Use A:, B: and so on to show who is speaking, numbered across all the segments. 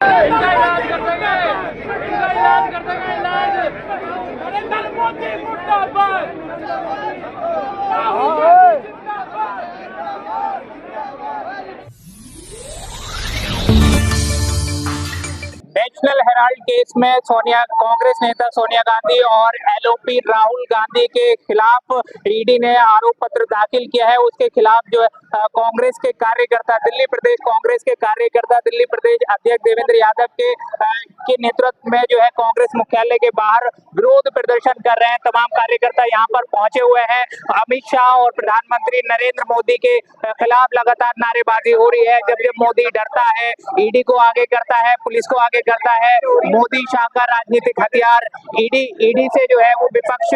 A: इनका इलाज कर देंगे, इनका इलाज कर देंगे, इलाज। नरेंद्र मोदी मुर्दाबाद, राहुल गांधी जिंदाबाद।
B: नेशनल हेराल्ड केस में कांग्रेस नेता सोनिया गांधी और एलओपी राहुल गांधी के खिलाफ ईडी ने आरोप पत्र दाखिल किया है। उसके खिलाफ जो है कांग्रेस के कार्यकर्ता, दिल्ली प्रदेश कांग्रेस के कार्यकर्ता, दिल्ली प्रदेश अध्यक्ष देवेंद्र यादव के नेतृत्व में जो है कांग्रेस मुख्यालय के बाहर विरोध प्रदर्शन कर रहे हैं। तमाम कार्यकर्ता यहाँ पर पहुंचे हुए हैं। अमित शाह और प्रधानमंत्री नरेंद्र मोदी के खिलाफ लगातार नारेबाजी हो रही है। जब जब मोदी डरता है, ईडी को आगे करता है, पुलिस को आगे करता है। मोदी शाह का राजनीतिक हथियार ईडी से जो है वो विपक्ष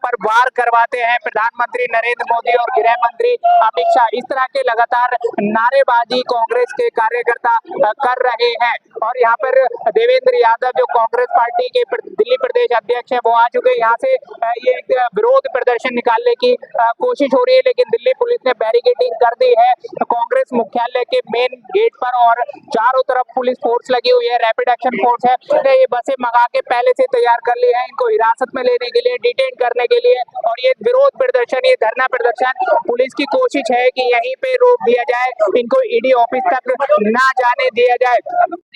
B: पर वार करवाते हैं प्रधानमंत्री नरेंद्र मोदी और गृह मंत्री अमित शाह। इस तरह के लगातार नारेबाजी कांग्रेस के कार्यकर्ता कर रहे हैं। और यहाँ पर देवेंद्र यादव जो कांग्रेस पार्टी के दिल्ली प्रदेश अध्यक्ष है, वो आ चुके हैं। यहाँ से ये एक विरोध प्रदर्शन निकालने की कोशिश हो रही है, लेकिन दिल्ली पुलिस ने बैरिकेडिंग कर दी है कांग्रेस मुख्यालय के मेन गेट पर और चारों तरफ पुलिस फोर्स लगी हुई है, रैपिड एक्शन फोर्स है। ये बसें मंगा के पहले से तैयार कर ली है इनको हिरासत में लेने के लिए, डिटेन करने के लिए। और ये विरोध प्रदर्शन, ये धरना प्रदर्शन, पुलिस की कोशिश है कि यहीं पे रोक दिया जाए, इनको ईडी ऑफिस तक ना जाने दिया जाए।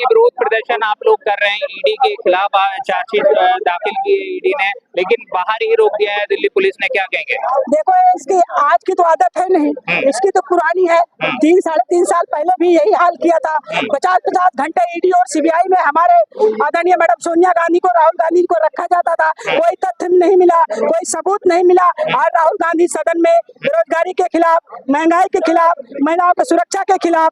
B: विरोध प्रदर्शन आप लोग कर रहे हैं, ईडी के खिलाफ चार्जशीट दाखिल की है ईडी ने, लेकिन बाहर ही रोक दिया है दिल्ली पुलिस ने, क्या कहेंगे?
C: देखो, इसकी आज की तो आदत है नहीं, इसकी तो पुरानी है। 3-3.5 साल पहले भी यही हाल किया था। 50-50 घंटे ईडी और सीबीआई में हमारे आदरणीय मैडम सोनिया गांधी को, राहुल गांधी को रखा जाता था। कोई तथ्य नहीं मिला, कोई सबूत नहीं मिला। आज राहुल गांधी सदन में बेरोजगारी के खिलाफ, महंगाई के खिलाफ, महिलाओं की सुरक्षा के खिलाफ,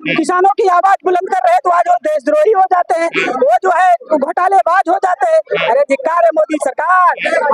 C: किसानों की आवाज बुलंद कर रहे हैं, तो आज वो देशद्रोही हो जाते हैं, वो जो है घोटालेबाज हो जाते हैं। अरे धिक्कार है मोदी सरकार।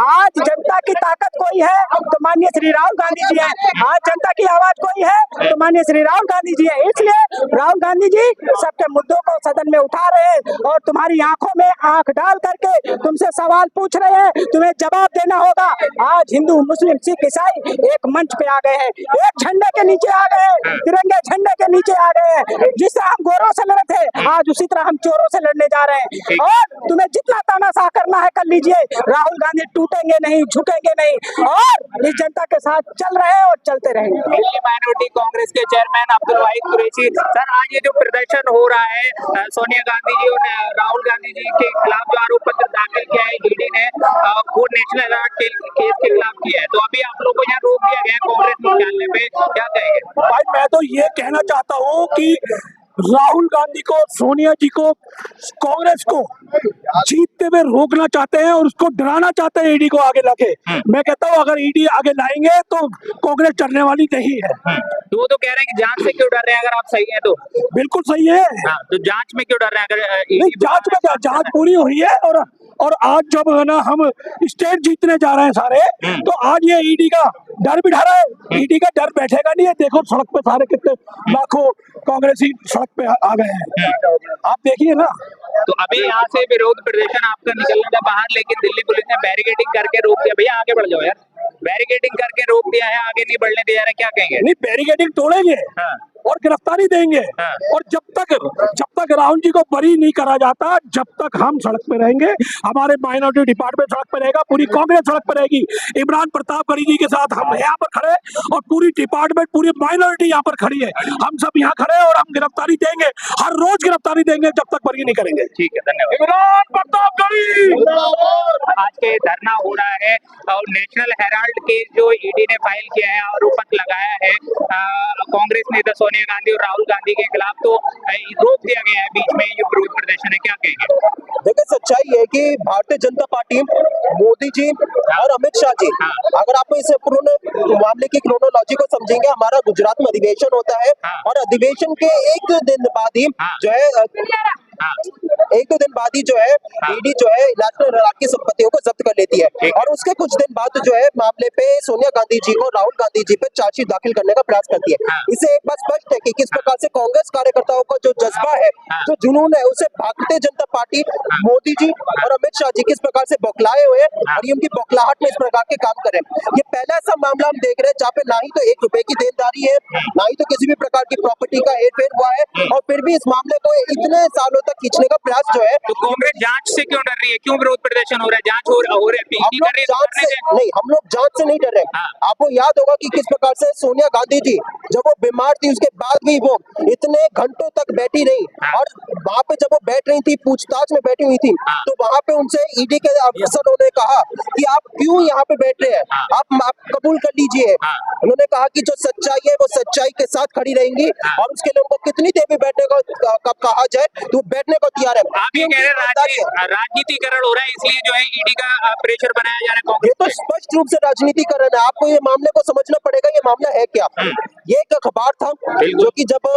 C: आज जनता की ताकत कोई है तो माननीय श्री राहुल गांधी जी है। आज जनता की आवाज कोई है तो माननीय श्री राहुल गांधी जी है। इसलिए राहुल गांधी जी सबके मुद्दों को सदन में उठा रहे हैं और तुम्हारी आंखों में आंख डाल करके तुमसे सवाल पूछ रहे हैं, तुम्हें जवाब देना होगा। आज हिंदू, मुस्लिम, सिख, ईसाई एक मंच पे आ गए हैं, एक झंडे के नीचे आ गए हैं, तिरंगे झंडे के नीचे आ गए हैं। जिस तरह हम गोरों से लड़े थे, आज उसी तरह हम चोरों से लड़ने जा रहे हैं। और तुम्हें जितना तानाशाह करना है कर लीजिए, राहुल गांधी टूटेंगे नहीं, झुकेंगे नहीं और इस जनता के साथ चल रहे हैं और चलते रहेंगे।
B: दिल्ली माइनॉरिटी कांग्रेस के चेयरमैन अब्दुल वाहिद कुरैशी सर, आज ये जो प्रदर्शन हो रहा है सोनिया गांधी जी और राहुल गांधी जी के खिलाफ जो आरोप पत्र दाखिल किया है ईडी ने, वो नेशनल हेराल्ड केस के खिलाफ किया है, तो अभी आप लोग को यहाँ रोक दिया गया कांग्रेस मुख्यालय पे, क्या कहेंगे?
D: भाई मैं तो ये कहना चाहता हूँ कि राहुल गांधी को, सोनिया जी को, कांग्रेस को जीतते हुए रोकना चाहते हैं और उसको डराना चाहते हैं ईडी को आगे लाके। मैं कहता हूँ अगर ईडी आगे लाएंगे तो कांग्रेस चलने वाली नहीं है।
B: तो वो तो कह रहे हैं कि जांच से क्यों डर रहे हैं, अगर आप सही है तो?
D: बिल्कुल सही है।
B: तो जांच में क्यों डर रहे हैं अगर
D: नहीं, जांच में क्या, जांच पूरी हुई है। और आज जब है ना हम स्टेट जीतने जा रहे हैं सारे, तो आज ये ईडी का डर बिठा रहा है। ईडी का डर बैठेगा नहीं है। देखो सड़क पे सारे कितने लाखों कांग्रेसी सड़क पे आ गए हैं, आप देखिए ना।
B: तो अभी यहाँ से विरोध प्रदर्शन आपका निकलना था बाहर, लेकिन दिल्ली पुलिस ने बैरिकेडिंग करके रोक दिया। भैया आगे बढ़ जाओ यार, बैरिकेडिंग करके रोक दिया है, आगे नहीं बढ़ने दिया, क्या कहेंगे?
D: नहीं, बैरिकेडिंग तोड़ेंगे और गिरफ्तारी देंगे। और जब तक राहुल जी को बरी नहीं करा जाता, जब तक हम सड़क पे रहेंगे। हमारे माइनॉरिटी डिपार्टमेंट सड़क पे रहेगा, पूरी कांग्रेस सड़क पे रहेगी। इमरान प्रतापगढ़ी जी के साथ हम यहाँ पर खड़े और पूरी डिपार्टमेंट, पूरी माइनॉरिटी यहाँ पर खड़ी है। हम सब यहाँ खड़े और हम गिरफ्तारी देंगे, हर रोज गिरफ्तारी देंगे जब तक बरी नहीं करेंगे।
B: ठीक है, धन्यवाद।
D: इमरान प्रतापगढ़ी
B: आज के धरना हो रहा है और नेशनल हेराल्ड केस जो ईडी ने फाइल किया है, आरोप पत्र लगाया है कांग्रेस नेता सोनिया गांधी और राहुल गांधी के खिलाफ, तो रोक दिया गया है बीच में। ये विरोध प्रदर्शन है, क्या कहेंगे?
E: देखिए, सच्चाई है कि भारतीय जनता पार्टी, मोदी जी और अमित शाह जी, अगर आप इस पूर्ण मामले की क्रोनोलॉजी को समझेंगे, हमारा गुजरात में अधिवेशन होता है और अधिवेशन के एक दिन बाद ही जो है एक दो दिन बाद ही जो है ईडी जो है नेशनल हेराल्ड की संपत्तियों को जब्त कर लेती है और उसके कुछ दिन बाद जो है मामले पे सोनिया गांधी जी को, राहुल गांधी जी पे चार्जशीट दाखिल करने का प्रयास करती है। इससे एक बात स्पष्ट है कि किस प्रकार से कांग्रेस कार्यकर्ताओं का जो जज्बा है, जो जुनून है, उसे भारतीय जनता पार्टी, मोदी जी और अमित शाह जी किस प्रकार से बौखलाए हुए और ये उनकी बौखलाहट में इस प्रकार के काम कर रहे हैं। ये पहला ऐसा मामला हम देख रहे हैं जहाँ पे ना ही तो 1 रुपए की देनदारी है, ना ही तो किसी भी प्रकार की प्रॉपर्टी का हेरफेर हुआ है और फिर भी इस मामले को इतने सालों तक खींचने का प्रयास जो है,
B: तो कांग्रेस जांच से क्यों डर रही है? क्यों विरोध प्रदर्शन हो रहा है? जांच हो रही है,
E: हम लोग
B: कर रही है, तो
E: जांच
B: करने
E: से
B: दें।
E: नहीं, हम लोग जांच से नहीं डर रहे।
B: हाँ।
E: आपको याद होगा कि किस प्रकार से सोनिया गांधी जी जब वो बीमार थी उसके बाद भी वो इतने घंटों तक बैठी रही,
B: हाँ।
E: और वहां पे जब वो बैठ रही थी, पूछताछ में बैठी हुई थी,
B: हाँ।
E: तो वहां पे उनसे ईडी के अफसरों ने कहा कि आप क्यों यहाँ पे बैठ रहे हैं,
B: हाँ।
E: आप कबूल कर लीजिए।
B: हाँ।
E: उन्होंने कहा कि जो सच्चाई है वो सच्चाई के साथ खड़ी रहेंगी,
B: हाँ।
E: और उसके लिए उनको कितनी देर भी बैठने को कहा जाए तो बैठने को तैयार है।
B: आप ये कह रहे हैं राजनीतिकरण हो रहा है, इसलिए जो है ईडी का प्रेशर बनाया जा रहा है
E: ये
B: कांग्रेस
E: तो
B: पे।
E: स्पष्ट रूप से राजनीतिकरण है। आपको ये मामले को समझना पड़ेगा, ये मामला है क्या। ये एक अखबार था जो कि जब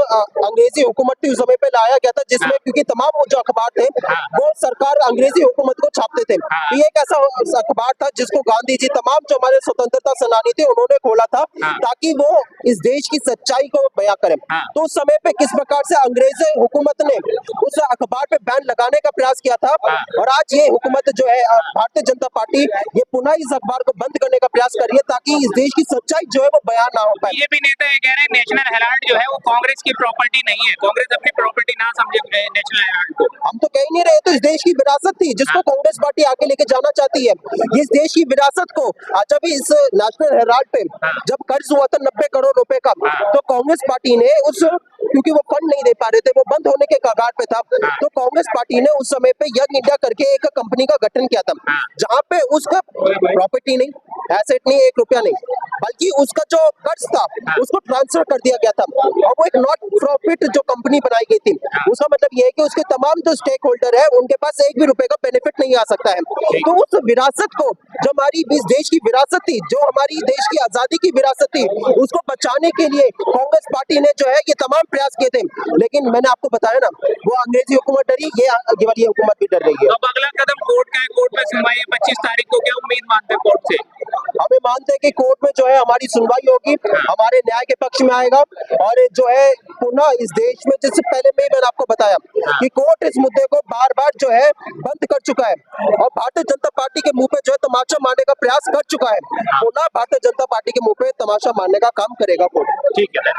E: अंग्रेजी हुकूमत थी उस समय पे लाया गया था, जिसमें
B: हाँ।
E: क्योंकि तमाम वो जो अखबार थे
B: हाँ।
E: वो सरकार अंग्रेजी हुकूमत को छापते थे।
B: हाँ।
E: तो ये एक ऐसा अखबार था जिसको गांधी जी, तमाम जो हमारे स्वतंत्रता सेनानी थे, उन्होंने खोला था
B: हाँ।
E: ताकि वो इस देश की सच्चाई को बयां करें।
B: हाँ।
E: तो उस समय पे किस प्रकार से अंग्रेजी हुकूमत ने उस अखबार पे बैन लगाने का प्रयास किया था,
B: हाँ।
E: और आज ये हुकूमत जो है भारतीय जनता पार्टी, ये पुनः इस अखबार को बंद करने का प्रयास कर रही है ताकि इस देश की सच्चाई जो है वो बयान ना हो पाए।
B: बीजेपी नेता ये कह रहे हैं नेशनल हेराल्ड जो है वो कांग्रेस की प्रॉपर्टी नहीं है, कांग्रेस अपनी प्रॉपर्टी ना समझे नेशनल हेराल्ड को।
E: हम तो कह ही नहीं रहे, तो इस देश की विरासत थी जिसको कांग्रेस पार्टी आगे लेके जाना चाहती है। ये इस देश की विरासत को जब इस नेशनल हेराल्ड पे जब कर्ज हुआ था 90 करोड़ रुपए का, तो कांग्रेस पार्टी ने उस, क्योंकि वो फंड नहीं दे पा रहे थे, वो बंद होने के कगार पे था, तो कांग्रेस पार्टी ने उस समय पे यंग इंडिया करके एक कंपनी का गठन किया था, जहां पे उसका प्रॉपर्टी नहीं, एसेट नहीं, 1 रुपया नहीं, बल्कि उसका जो कर्ज था उसको ट्रांसफर कर दिया गया था, और वो एक नॉट प्रॉफिट जो कंपनी बनाई गई थी। उसका मतलब ये है कि उसके तमाम जो स्टेक होल्डर है उनके पास 1 भी रुपए का बेनिफिट नहीं आ सकता है। तो उस विरासत को, जो हमारी इस देश की विरासत थी, जो हमारी देश की आजादी की विरासत थी, उसको बचाने के लिए कांग्रेस पार्टी ने जो है ये तमाम प्रयास किए थे। लेकिन मैंने आपको बताया ना, वो अंग्रेजी हुकूमत डरी, ये वाली हुकूमत भी डर रही है।
B: अब अगला कदम कोर्ट का है, कोर्ट में सुनवाई है 25 तारीख को, क्या उम्मीद मानते हैं कोर्ट से?
E: हमें मानते हैं कि कोर्ट में जो है हमारी सुनवाई होगी, हमारे न्याय के पक्ष में आएगा, और जो है पुनः इस देश में, जिससे पहले में मैंने आपको बताया कि कोर्ट इस मुद्दे को बार बार जो है बंद कर चुका है, और भारतीय जनता पार्टी के मुंह पे जो है तमाचा मारने का प्रयास कर चुका है। पुनः भारतीय जनता पार्टी के मुंह पे तमाशा मारने का काम करेगा कोर्ट।
B: ठीक है।